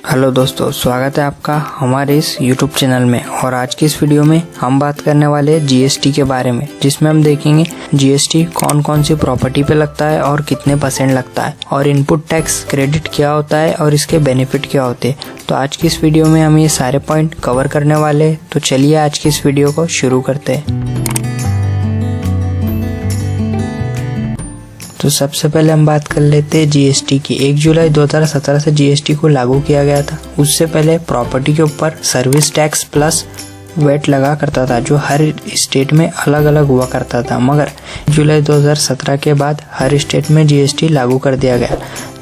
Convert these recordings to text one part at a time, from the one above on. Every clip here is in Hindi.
हेलो दोस्तों, स्वागत है आपका हमारे इस YouTube चैनल में। और आज की इस वीडियो में हम बात करने वाले हैं जीएसटी के बारे में, जिसमें हम देखेंगे जीएसटी कौन कौन सी प्रॉपर्टी पे लगता है और कितने % लगता है, और इनपुट टैक्स क्रेडिट क्या होता है और इसके बेनिफिट क्या होते हैं। तो आज की इस वीडियो में हम ये सारे पॉइंट कवर करने वाले हैं। तो चलिए आज की इस वीडियो को शुरू करते हैं। तो सबसे पहले हम बात कर लेते हैं जीएसटी की। 1 जुलाई 2017 से जीएसटी को लागू किया गया था। उससे पहले प्रॉपर्टी के ऊपर सर्विस टैक्स प्लस वेट लगा करता था, जो हर स्टेट में अलग अलग हुआ करता था। मगर जुलाई 2017 के बाद हर स्टेट में जीएसटी लागू कर दिया गया।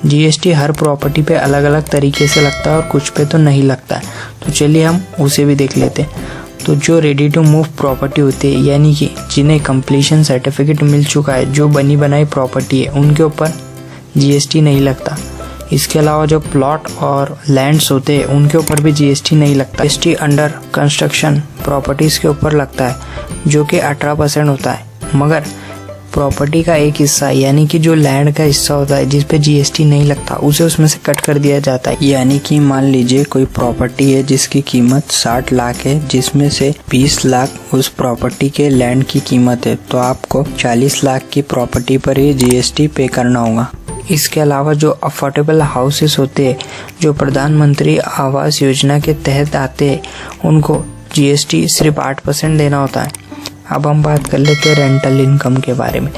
जीएसटी हर प्रॉपर्टी पे अलग अलग तरीके से लगता है और कुछ पे तो नहीं लगता है। तो चलिए हम उसे भी देख लेते हैं। तो जो रेडी टू मूव प्रॉपर्टी होती है, यानी कि जिन्हें कंप्लीशन सर्टिफिकेट मिल चुका है, जो बनी बनाई प्रॉपर्टी है, उनके ऊपर जीएसटी नहीं लगता। इसके अलावा जो प्लॉट और लैंड्स होते हैं, उनके ऊपर भी जीएसटी नहीं लगता। जीएसटी अंडर कंस्ट्रक्शन प्रॉपर्टीज के ऊपर लगता है, जो कि 18% होता है। मगर प्रॉपर्टी का एक हिस्सा, यानी कि जो लैंड का हिस्सा होता है जिस पे जीएसटी नहीं लगता, उसे उसमें से कट कर दिया जाता है। यानी कि मान लीजिए कोई प्रॉपर्टी है जिसकी कीमत 60 लाख है, जिसमें से 20 लाख उस प्रॉपर्टी के लैंड की कीमत है, तो आपको 40 लाख की प्रॉपर्टी पर ही जीएसटी पे करना होगा। इसके अलावा जो अफोर्डेबल हाउसेस होते हैं, जो प्रधानमंत्री आवास योजना के तहत आते हैं, उनको जीएसटी सिर्फ 8% देना होता है। अब हम बात कर लेते हैं रेंटल इनकम के बारे में।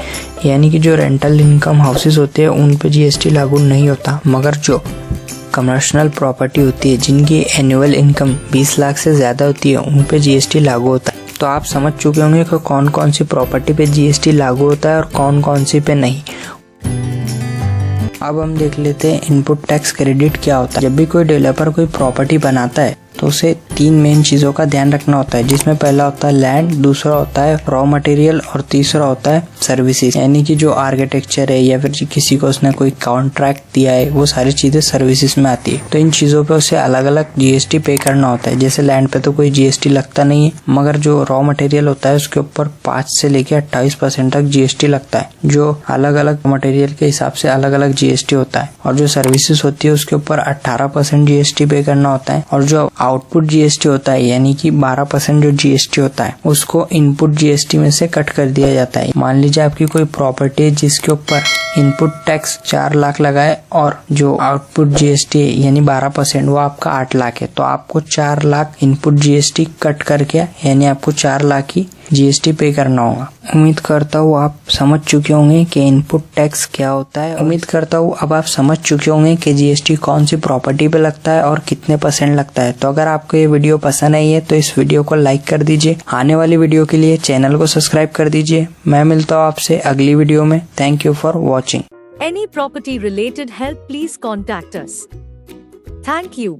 यानी कि जो रेंटल इनकम हाउसेस होते हैं, उन पे जीएसटी लागू नहीं होता। मगर जो कमर्शियल प्रॉपर्टी होती है, जिनकी एनुअल इनकम 20 लाख से ज़्यादा होती है, उन पे जीएसटी लागू होता है। तो आप समझ चुके होंगे कि कौन कौन सी प्रॉपर्टी पे जीएसटी लागू होता है और कौन कौन सी पे नहीं। अब हम देख लेते हैं इनपुट टैक्स क्रेडिट क्या होता है। जब भी कोई डेवलपर कोई प्रॉपर्टी बनाता है, तो उसे 3 मेन चीज़ों का ध्यान रखना होता है, जिसमें पहला होता है लैंड, दूसरा होता है रॉ मटेरियल और तीसरा होता है सर्विसेज। यानी कि जो आर्किटेक्चर है या फिर किसी को उसने कोई कॉन्ट्रैक्ट दिया है, वो सारी चीज़ें सर्विसेज में आती है। तो इन चीज़ों पे उसे अलग अलग जीएसटी पे करना होता है। जैसे लैंड पे तो कोई जीएसटी लगता नहीं है, मगर जो रॉ मटेरियल होता है उसके ऊपर 5 से लेकर 28% तक जीएसटी लगता है, जो अलग अलग मटेरियल के हिसाब से अलग अलग जीएसटी होता है। और जो सर्विसेज होती है उसके ऊपर 18% जीएसटी पे करना होता है। और जो आउटपुट जीएसटी होता है, यानी कि 12% जो जीएसटी होता है, उसको इनपुट जीएसटी में से कट कर दिया जाता है। मान लीजिए आपकी कोई प्रॉपर्टी है जिसके ऊपर इनपुट टैक्स 4 लाख लगा है और जो आउटपुट जीएसटी है यानी 12%, वो आपका 8 लाख है। तो आपको 4 लाख इनपुट जीएसटी कट करके, यानी आपको 4 लाख ही जीएसटी पे करना होगा। उम्मीद करता हूँ आप समझ चुके होंगे कि इनपुट टैक्स क्या होता है। उम्मीद करता हूँ अब आप समझ चुके होंगे कि जीएसटी कौन सी प्रॉपर्टी पे लगता है और कितने % लगता है। तो अगर आपको ये वीडियो पसंद आई है तो इस वीडियो को लाइक कर दीजिए। आने वाली वीडियो के लिए चैनल को सब्सक्राइब कर दीजिए। मैं मिलता हूँ आपसे अगली वीडियो में। Thank you for watching. Any property related help, please contact us. Thank you.